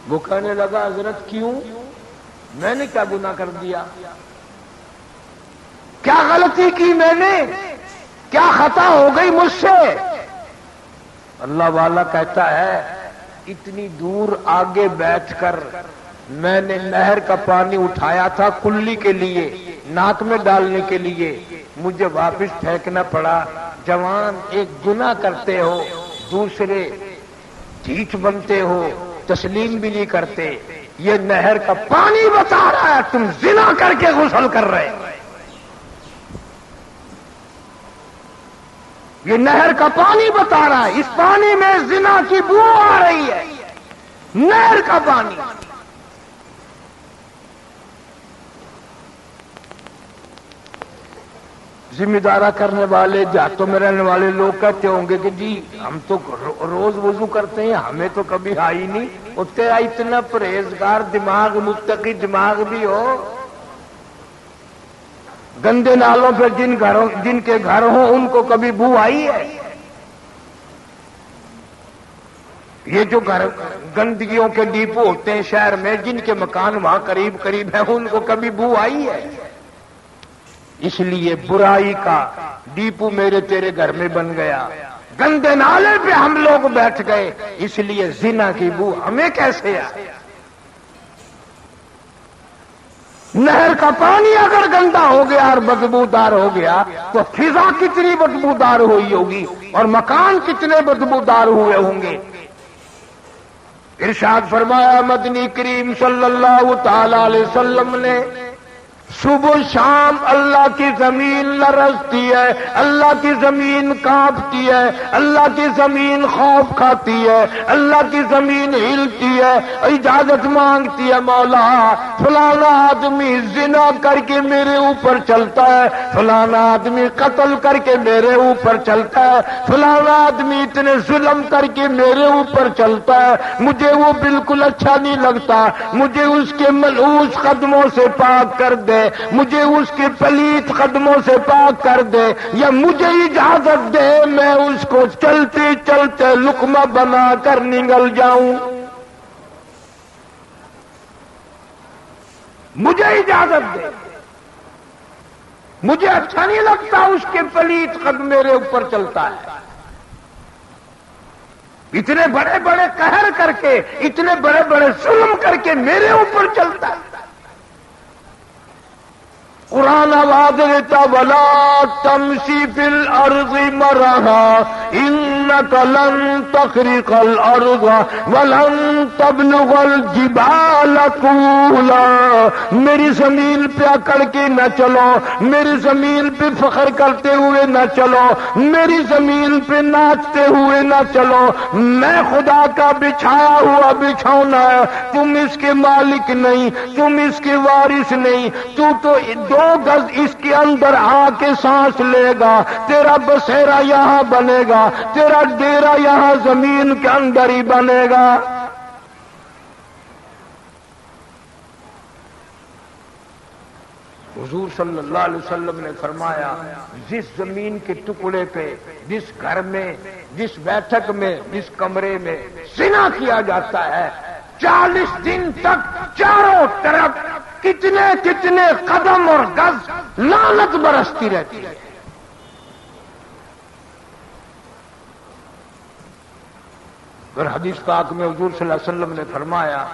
Speaker 2: وہ کہنے لگا حضرت کیوں؟ میں نے کیا گناہ کر دیا؟ کیا غلطی کی میں نے؟ کیا خطا ہو گئی مجھ سے؟ اللہ والا کہتا ہے اتنی دور آگے بیٹھ کر میں نے نہر کا پانی اٹھایا تھا کلی کے لیے، ناک میں ڈالنے کے لیے، مجھے واپس پھینکنا پڑا۔ جوان ایک گناہ کرتے ہو، دوسرے ڈھیٹ بنتے ہو، تسلیم بھی نہیں کرتے. یہ نہر کا پانی بتا رہا ہے تم زنا کر کے غسل کر رہے. یہ نہر کا پانی بتا رہا ہے، اس پانی میں زنا کی بو آ رہی ہے. نہر کا پانی. ذمہ دارہ کرنے والے، دیہاتوں میں رہنے والے لوگ کہتے ہوں گے کہ جی ہم تو روز وضو کرتے ہیں، ہمیں تو کبھی آئی نہیں. وہ تیرا اتنا پرہیزگار دماغ، متقی دماغ بھی ہو. گندے نالوں پہ جن کے گھر ہوں ان کو کبھی بو آئی ہے؟ یہ جو گھر گندگیوں کے ڈیپو ہوتے ہیں شہر میں، جن کے مکان وہاں قریب قریب ہیں، ان کو کبھی بو آئی ہے؟ اس لیے برائی کا ڈیپو میرے تیرے گھر میں بن گیا. گندے نالے پہ ہم لوگ بیٹھ گئے، اس لیے زنا کی بو ہمیں کیسے آئے؟ نہر کا پانی اگر گندا ہو گیا اور بدبودار ہو گیا تو فضا کتنی بدبودار ہوئی ہوگی اور مکان کتنے بدبودار ہوئے ہوں گے. ارشاد فرمایا مدنی کریم صلی اللہ تعالی علیہ وسلم نے، صبح شام اللہ کی زمین لرزتی ہے، اللہ کی زمین کانپتی ہے، اللہ کی زمین خوف کھاتی ہے، اللہ کی زمین ہلتی ہے، اجازت مانگتی ہے، مولا فلانا آدمی زنا کر کے میرے اوپر چلتا ہے، فلانا آدمی قتل کر کے میرے اوپر چلتا ہے، فلانا آدمی اتنے ظلم کر کے میرے اوپر چلتا ہے، مجھے وہ بالکل اچھا نہیں لگتا، مجھے اس کے ملعوس قدموں سے پاک کر دے، مجھے اس کے پلیت قدموں سے پاک کر دے، یا مجھے اجازت دے میں اس کو چلتے چلتے لقمہ بنا کر نگل جاؤں. مجھے اجازت دے، مجھے اچھا نہیں لگتا اس کے پلیت قدم میرے اوپر چلتا ہے. اتنے بڑے بڑے قہر کر کے، اتنے بڑے بڑے ظلم کر کے میرے اوپر چلتا ہے. قرآن آواز دیتا ولا تمشی فی الارض مرحا انک لن تخرق الارض ولن تبلغ الجبال طولا. میری زمین پہ اکڑ کے نہ چلو، میری زمین پہ فخر کرتے ہوئے نہ چلو، میری زمین پہ ناچتے ہوئے نہ چلو. میں خدا کا بچھایا ہوا بچھونا ہے، تم اس کے مالک نہیں، تم اس کے وارث نہیں. تو 2 گز اس کے اندر آ کے سانس لے گا، تیرا بسیرا یہاں بنے گا، تیرا ڈیرا یہاں زمین کے اندر ہی بنے گا. حضور صلی اللہ علیہ وسلم نے فرمایا جس زمین کے ٹکڑے پہ، جس گھر میں، جس بیٹھک میں، جس کمرے میں زنا کیا جاتا ہے، 40 دن تک چاروں طرف کتنے کتنے قدم اور گز لعنت برستی رہتی ہے. اور حدیث پاک میں حضور صلی اللہ علیہ وسلم نے فرمایا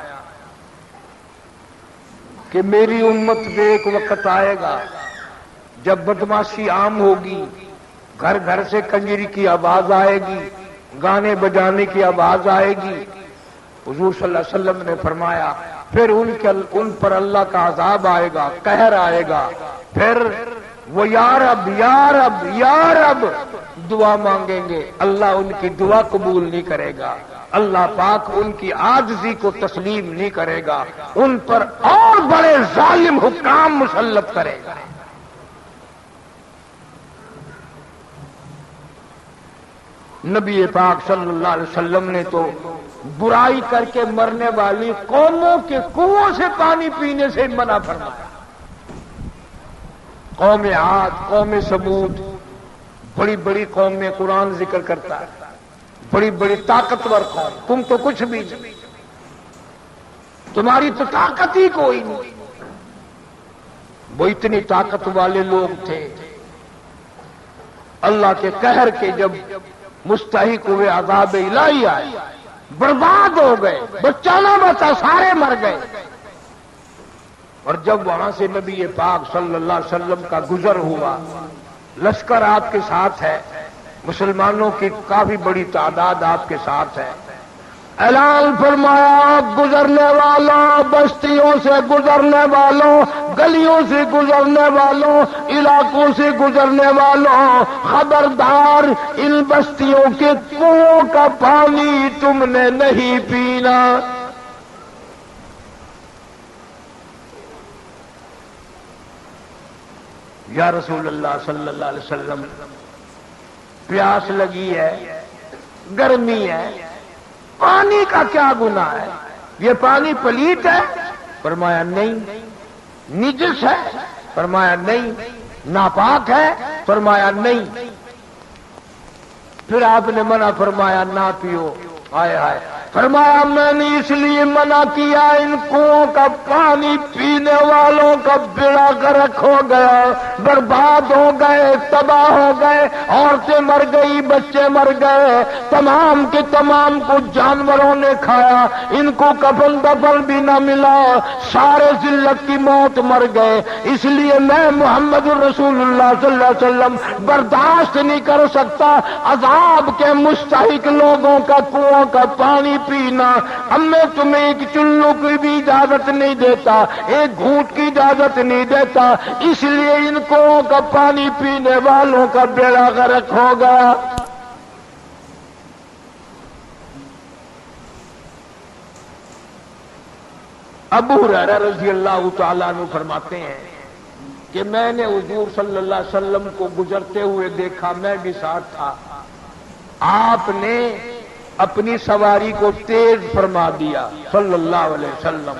Speaker 2: کہ میری امت میں ایک وقت آئے گا جب بدماشی عام ہوگی، گھر گھر سے کنجری کی آواز آئے گی، گانے بجانے کی آواز آئے گی. حضور صلی اللہ علیہ وسلم نے فرمایا پھر ان پر اللہ کا عذاب آئے گا، قہر آئے گا. پھر وہ یا رب یا رب یا رب دعا مانگیں گے، اللہ ان کی دعا قبول نہیں کرے گا، اللہ پاک ان کی عاجزی کو تسلیم نہیں کرے گا، ان پر اور بڑے ظالم حکام مسلط کرے گا. نبی پاک صلی اللہ علیہ وسلم نے تو برائی کر کے مرنے والی قوموں کے کنووں سے پانی پینے سے منع فرمایا. قوم عاد، قوم سمود، بڑی بڑی قوم میں قرآن ذکر کرتا ہے، بڑی بڑی طاقتور قوم، تم تو کچھ بھی نہیں، تمہاری تو طاقت ہی کوئی نہیں. وہ اتنی طاقت والے لوگ تھے، اللہ کے قہر کے جب مستحق ہوئے، عذاب الہی آئے، برباد ہو گئے، بچہ نہ بچا، سارے مر گئے. اور جب وہاں سے نبی پاک صلی اللہ علیہ وسلم کا گزر ہوا، لشکر آپ کے ساتھ ہے، مسلمانوں کی کافی بڑی تعداد آپ کے ساتھ ہے، اعلان فرمایا گزرنے والوں، بستیوں سے گزرنے والوں، گلیوں سے گزرنے والوں، علاقوں سے گزرنے والوں، خبردار ان بستیوں کے کنووں کا پانی تم نے نہیں پینا۔ یا رسول اللہ صلی اللہ علیہ وسلم، پیاس لگی ہے، گرمی ہے، پانی کا کیا گناہ ہے؟ یہ پانی پلیت ہے؟ فرمایا نہیں۔ نجس ہے؟ فرمایا نہیں۔ ناپاک ہے؟ فرمایا نہیں۔ پھر آپ نے منع فرمایا نہ پیو۔ ہائے ہائے، فرمایا میں نے اس لیے منع کیا ان کنووں کا پانی پینے والوں کا بیڑا غرق ہو گیا، برباد ہو گئے، تباہ ہو گئے، عورتیں مر گئی، بچے مر گئے، تمام کے تمام کو جانوروں نے کھایا، ان کو کفن دفن بھی نہ ملا، سارے ذلت کی موت مر گئے۔ اس لیے میں محمد رسول اللہ صلی اللہ علیہ وسلم برداشت نہیں کر سکتا عذاب کے مستحق لوگوں کا کنواں کا پانی پینا۔ اب میں تمہیں ایک چلو کی بھی اجازت نہیں دیتا، ایک گھونٹ کی اجازت نہیں دیتا، اس لیے ان کنووں کا پانی پینے والوں کا بیڑا غرق ہو گیا۔ ابو ہریرہ رضی اللہ تعالیٰ عنہ فرماتے ہیں کہ میں نے حضور صلی اللہ علیہ وسلم کو گزرتے ہوئے دیکھا، میں بھی ساتھ تھا۔ آپ نے اپنی سواری کو تیز فرما دیا صلی اللہ علیہ وسلم،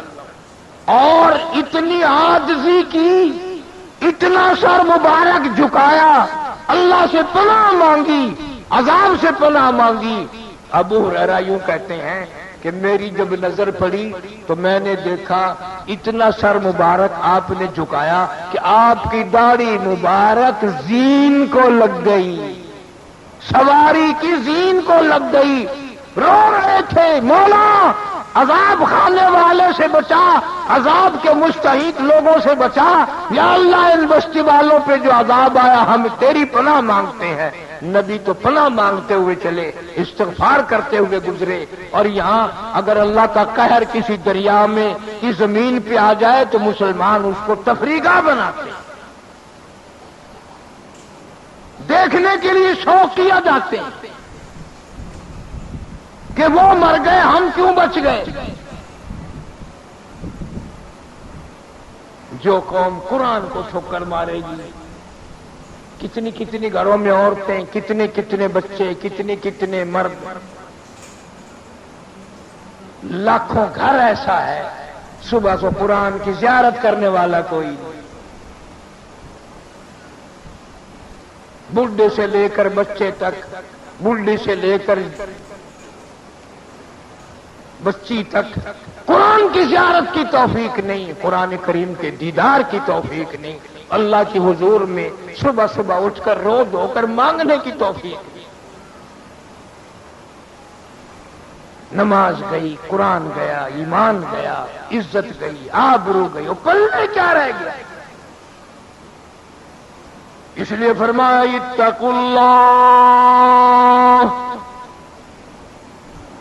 Speaker 2: اور اتنی عاجزی کی، اتنا سر مبارک جھکایا، اللہ سے پناہ مانگی، عذاب سے پناہ مانگی۔ ابو ہریرہ یوں کہتے ہیں کہ میری جب نظر پڑی تو میں نے دیکھا اتنا سر مبارک آپ نے جھکایا کہ آپ کی داڑھی مبارک زین کو لگ گئی، سواری کی زین کو لگ گئی۔ رو رہے تھے، مولا عذاب کھانے والے سے بچا، عذاب کے مستحق لوگوں سے بچا، یا اللہ ان بستی والوں پہ جو عذاب آیا ہم تیری پناہ مانگتے ہیں۔ نبی تو پناہ مانگتے ہوئے چلے، استغفار کرتے ہوئے گزرے، اور یہاں اگر اللہ کا قہر کسی دریا میں کی زمین پہ آ جائے تو مسلمان اس کو تفریح بناتے، دیکھنے کے لیے شوق کیا جاتے ہیں کہ وہ مر گئے ہم کیوں بچ گئے۔ جو قوم قرآن کو ٹھوکر مارے گی، کتنی کتنی گھروں میں عورتیں، کتنے کتنے بچے، کتنے کتنے مرد، لاکھوں گھر ایسا ہے صبح کو قرآن کی زیارت کرنے والا کوئی نہیں، بوڑھے سے لے کر بچے تک، بوڑھی سے لے کر بچی تک، قرآن کی زیارت کی توفیق نہیں، قرآن کریم کے دیدار کی توفیق نہیں، اللہ کی حضور میں صبح صبح اٹھ کر رو دھو کر مانگنے کی توفیق نہیں۔ نماز گئی، قرآن گیا، ایمان گیا، عزت گئی، آبرو گئی، اور پلے کیا رہ گیا؟ اس لیے فرمایا اتقوا اللہ،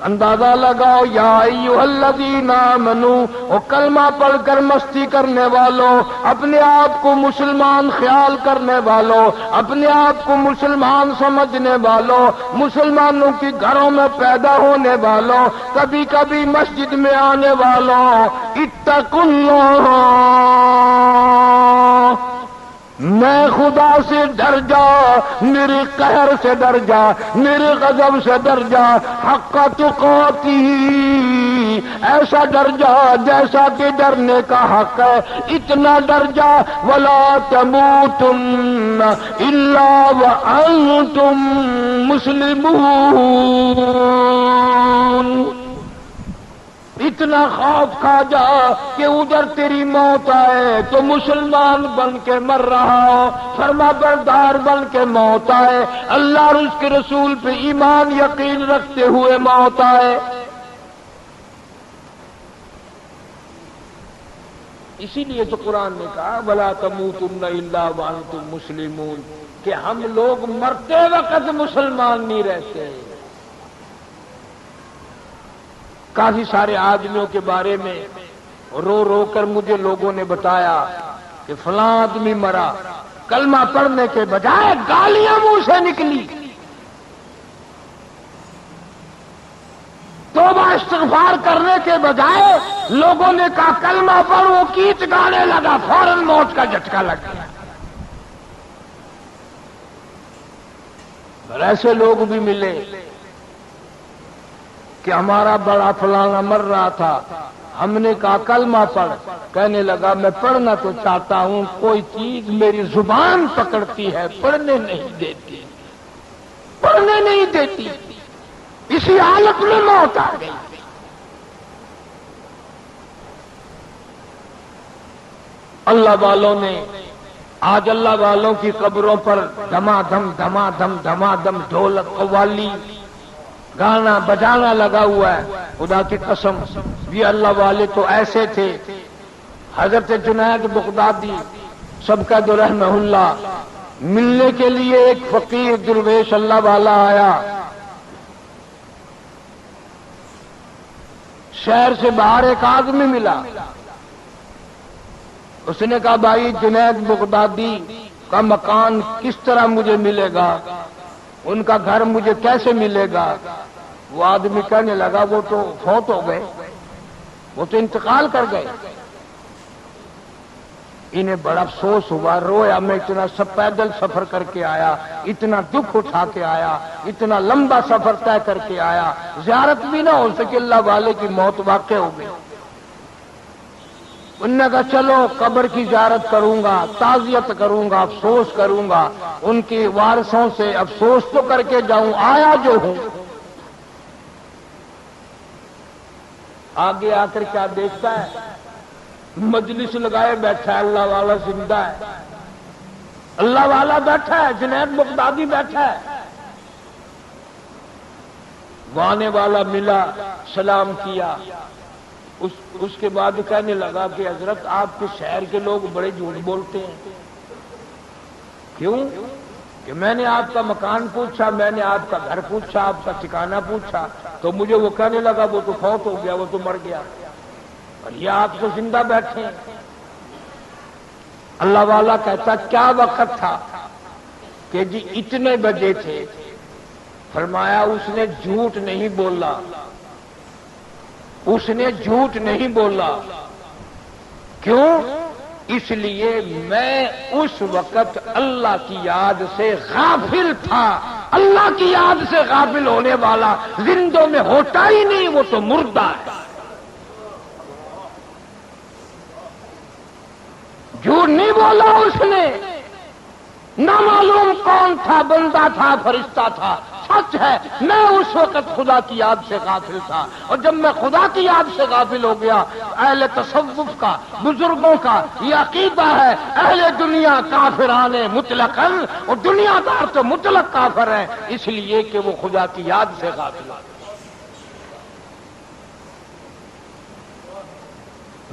Speaker 2: اندازہ لگاؤ یا ایھا الذین آمنوا، اور کلمہ پڑھ کر مستی کرنے والوں، اپنے آپ کو مسلمان خیال کرنے والوں، اپنے آپ کو مسلمان سمجھنے والوں، مسلمانوں کی گھروں میں پیدا ہونے والوں، کبھی کبھی مسجد میں آنے والوں، اتقوا اللہ، میں خدا سے ڈر جا، میرے قہر سے ڈر جا، میرے غضب سے ڈر جا، حق تقاتی، ایسا ڈر جا جیسا کہ ڈرنے کا حق ہے، اتنا ڈر جا، ولا تموتن الا وانتم مسلمون، اتنا خوف کھا جا کہ ادھر تیری موت آئے تو مسلمان بن کے مر رہا ہو، فرما بردار بن کے موت آئے، اللہ اور اس کے رسول پہ ایمان یقین رکھتے ہوئے موت آئے۔ اسی لیے تو قرآن نے کہا وَلَا تَمُوتُنَّ إِلَّا وَأَنْتُمْ مُسْلِمُونَ، کہ ہم لوگ مرتے وقت مسلمان نہیں رہتے، کافی سارے آدمیوں کے بارے میں رو رو کر مجھے لوگوں نے بتایا کہ فلاں آدمی مرا، کلمہ پڑھنے کے بجائے گالیاں منہ سے نکلی، توبہ استغفار کرنے کے بجائے لوگوں نے کہا کلمہ پڑھ، وہ کیچ گانے لگا، فوراً موت کا جھٹکا لگ گیا۔ اور ایسے لوگ بھی ملے کہ ہمارا بڑا فلانا مر رہا تھا، ہم نے کہا کلمہ پڑھ، کہنے لگا میں پڑھنا تو چاہتا ہوں، کوئی چیز میری زبان پکڑتی ہے، پڑھنے نہیں دیتی، پڑھنے نہیں دیتی۔ اسی حالت میں موت آ گئی۔ اللہ والوں نے آج اللہ والوں کی قبروں پر دما دم ڈھولک قوالی گانا بجانا لگا ہوا ہے۔ خدا کی قسم یہ اللہ والے تو ایسے تھے۔ حضرت جنید بغدادی سبقت رحمہ اللہ ملنے کے لیے ایک فقیر درویش اللہ والا آیا، شہر سے باہر ایک آدمی ملا، اس نے کہا بھائی جنید بغدادی کا مکان کس طرح مجھے ملے گا، ان کا گھر مجھے کیسے ملے گا؟ وہ آدمی کہنے لگا وہ تو فوت ہو گئے، وہ تو انتقال کر گئے۔ انہیں بڑا افسوس ہوا، رویا، میں اتنا سب پیدل سفر کر کے آیا، اتنا دکھ اٹھا کے آیا، اتنا لمبا سفر طے کر کے آیا، زیارت بھی نہ ہو سکے، اللہ والے کی موت واقع ہو گئی۔ انہوں نے کہا چلو قبر کی زیارت کروں گا، تعزیت کروں گا، افسوس کروں گا، ان کی وارثوں سے افسوس تو کر کے جاؤں، آیا جو ہوں۔ آگے آ کر کیا دیکھتا ہے؟ مجلس لگائے بیٹھا ہے، اللہ والا زندہ ہے، اللہ والا بیٹھا ہے، جنید بغدادی بیٹھا ہے۔ وانے والا ملا، سلام کیا، اس کے بعد کہنے لگا کہ حضرت آپ کے شہر کے لوگ بڑے جھوٹ بولتے ہیں۔ کیوں؟ کہ میں نے آپ کا مکان پوچھا، میں نے آپ کا گھر پوچھا، آپ کا ٹھکانہ پوچھا، تو مجھے وہ کہنے لگا وہ تو فوت ہو گیا، وہ تو مر گیا، اور یہ آپ تو زندہ بیٹھے ہیں۔ اللہ والا کہتا کیا وقت تھا؟ کہ جی اتنے بجے تھے۔ فرمایا اس نے جھوٹ نہیں بولا، اس نے جھوٹ نہیں بولا۔ کیوں؟ اس لیے میں اس وقت اللہ کی یاد سے غافل تھا۔ اللہ کی یاد سے غافل ہونے والا زندوں میں ہوتا ہی نہیں، وہ تو مردہ ہے۔ جھوٹ نہیں بولا اس نے، نہ معلوم کون تھا، بندہ تھا، فرشتہ تھا، سچ ہے میں اس وقت خدا کی یاد سے غافل تھا، اور جب میں خدا کی یاد سے غافل ہو گیا، اہل تصوف کا، بزرگوں کا یہ عقیدہ ہے، اہل دنیا کافران مطلقاً، اور دنیا دار تو مطلق کافر ہیں، اس لیے کہ وہ خدا کی یاد سے غافل ہے۔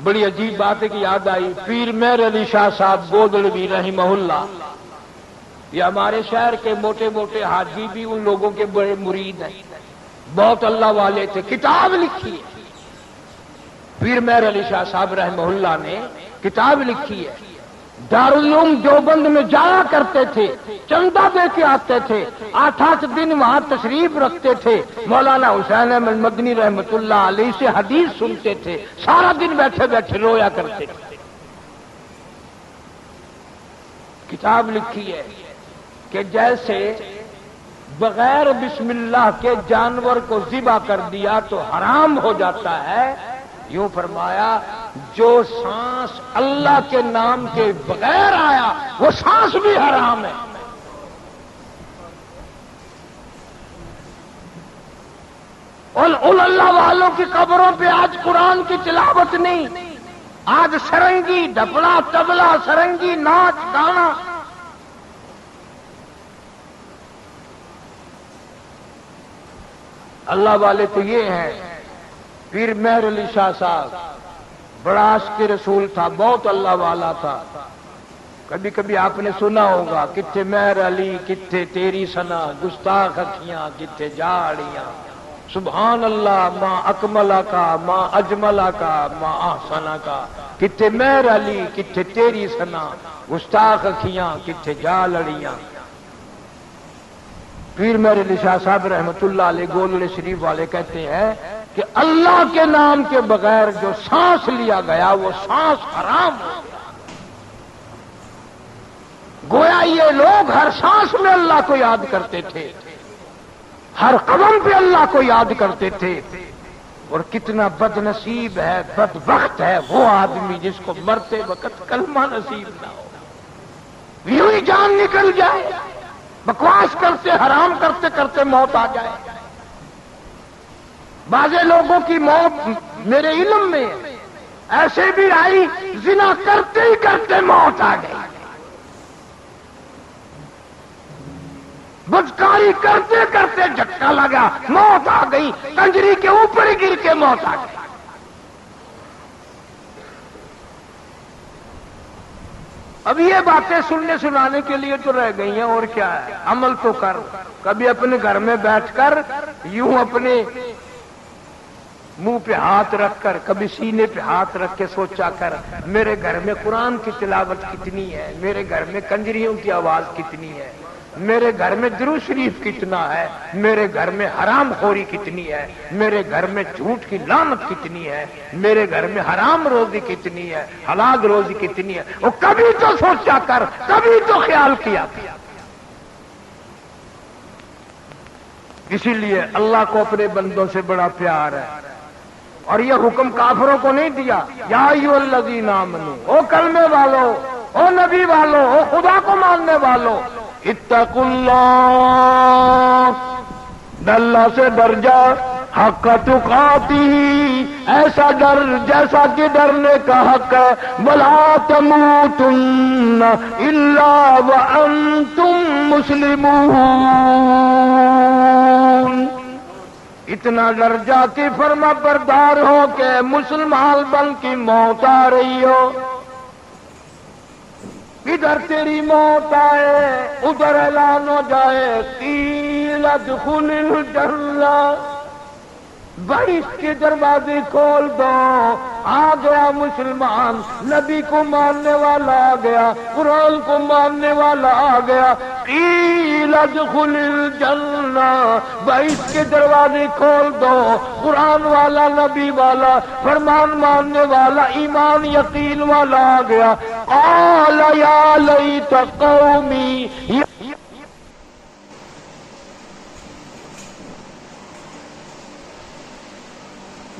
Speaker 2: بڑی عجیب بات ہے کہ یاد آئی، پیر مہر علی شاہ صاحب گودڑوی رحمہ اللہ، یہ ہمارے شہر کے موٹے موٹے حاجی بھی ان لوگوں کے بڑے مرید ہیں، بہت اللہ والے تھے، کتاب لکھی ہے۔ پیر مہر علی شاہ صاحب رحمہ اللہ نے کتاب لکھی ہے، دارالعلوم دیوبند میں جایا کرتے تھے، چندہ دے کے آتے تھے، 8 دن وہاں تشریف رکھتے تھے، مولانا حسین احمد مدنی رحمت اللہ علیہ سے حدیث سنتے تھے، سارا دن بیٹھے بیٹھے رویا کرتے تھے۔ کتاب لکھی ہے کہ جیسے بغیر بسم اللہ کے جانور کو ذبح کر دیا تو حرام ہو جاتا ہے، یوں فرمایا جو سانس اللہ کے نام کے بغیر آیا وہ سانس بھی حرام ہے۔ ان اللہ والوں کی قبروں پہ آج قرآن کی تلاوت نہیں، آج سرنگی، ڈھپڑا، طبلہ، سرنگی، ناچ گانا۔ اللہ والے تو یہ ہیں۔ پیر مہر علی شاہ صاحب بڑا عاشق رسول تھا، بہت اللہ والا تھا۔ کبھی کبھی آپ نے سنا ہوگا کتھے مہر علی کتھے تیری سنا، گستاخ اکھیاں کتھے جاڑیاں، سبحان اللہ ما اکملہ کا ما اجملہ کا ما احسنہ کا، کتھے مہر علی کتھے تیری سنا، گستاخ اکھیاں کتھے جا لڑیاں۔ پیر میرے علی شاہ صاحب رحمت اللہ علیہ گولڑے شریف والے کہتے ہیں کہ اللہ کے نام کے بغیر جو سانس لیا گیا وہ سانس حرام ہو گیا۔ گویا یہ لوگ ہر سانس میں اللہ کو یاد کرتے تھے، ہر قدم پہ اللہ کو یاد کرتے تھے، اور کتنا بد نصیب ہے، بدبخت ہے وہ آدمی جس کو مرتے وقت کلمہ نصیب نہ ہو، یوں ہی جان نکل جائے، بکواس کرتے حرام کرتے کرتے موت آ جائے۔ بعض لوگوں کی موت میرے علم میں ایسے بھی آئی، زنا کرتے ہی کرتے موت آ گئی، بدکاری کرتے کرتے جھٹکا لگا موت آ گئی، کنجری کے اوپر ہی گر کے موت آ گئی۔ اب یہ باتیں سننے سنانے کے لیے تو رہ گئی ہیں، اور کیا ہے، عمل تو کر۔ کبھی اپنے گھر میں بیٹھ کر یوں اپنے منہ پہ ہاتھ رکھ کر، کبھی سینے پہ ہاتھ رکھ کے سوچا کر، میرے گھر میں قرآن کی تلاوت کتنی ہے، میرے گھر میں کنجریوں کی آواز کتنی ہے، میرے گھر میں درود شریف کتنا ہے، میرے گھر میں حرام خوری کتنی ہے، میرے گھر میں جھوٹ کی لعنت کتنی ہے، میرے گھر میں حرام روزی کتنی ہے، حلال روزی کتنی ہے۔ وہ کبھی تو سوچا کر، کبھی تو خیال کیا۔ اسی لیے اللہ کو اپنے بندوں سے بڑا پیار ہے، اور یہ حکم کافروں کو نہیں دیا، یا ایھا الذین آمنو، او کلمے والو، او نبی والو، او خدا کو ماننے والو، اتقوا اللہ، اللہ سے ڈر جا، حق تقاتی، ایسا ڈر جیسا کہ ڈرنے کا حق ہے، ولا تموتن الا وانتم مسلمون، اتنا ڈر جا کہ فرما بردار ہو کہ مسلمان بن کی موت آ رہی ہو، ادھر تیری موت آئے ادھر اعلان ہو جائے، قیل ادخل الجنہ، بھائی کے دروازے کھول دو، آ گیا مسلمان، نبی کو ماننے والا آ گیا، قرآن کو ماننے والا آ گیا، قیل ادخل الجنہ، بھائی کے دروازے کھول دو، قرآن والا، نبی والا، فرمان ماننے والا، ایمان یقین والا آ گیا، قال یا لیت قومی۔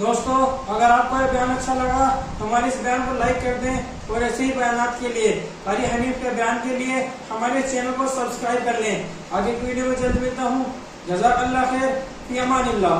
Speaker 1: دوستو اگر آپ کو یہ بیان اچھا لگا تو ہمارے اس بیان کو لائک کر دیں، اور ایسے ہی بیانات کے لیے، قاری حنیف کے بیان کے لیے ہمارے چینل کو سبسکرائب کر لیں۔ آگے کی ویڈیو میں جلد ملتا ہوں، جزاک اللہ خیر، فی امان اللہ۔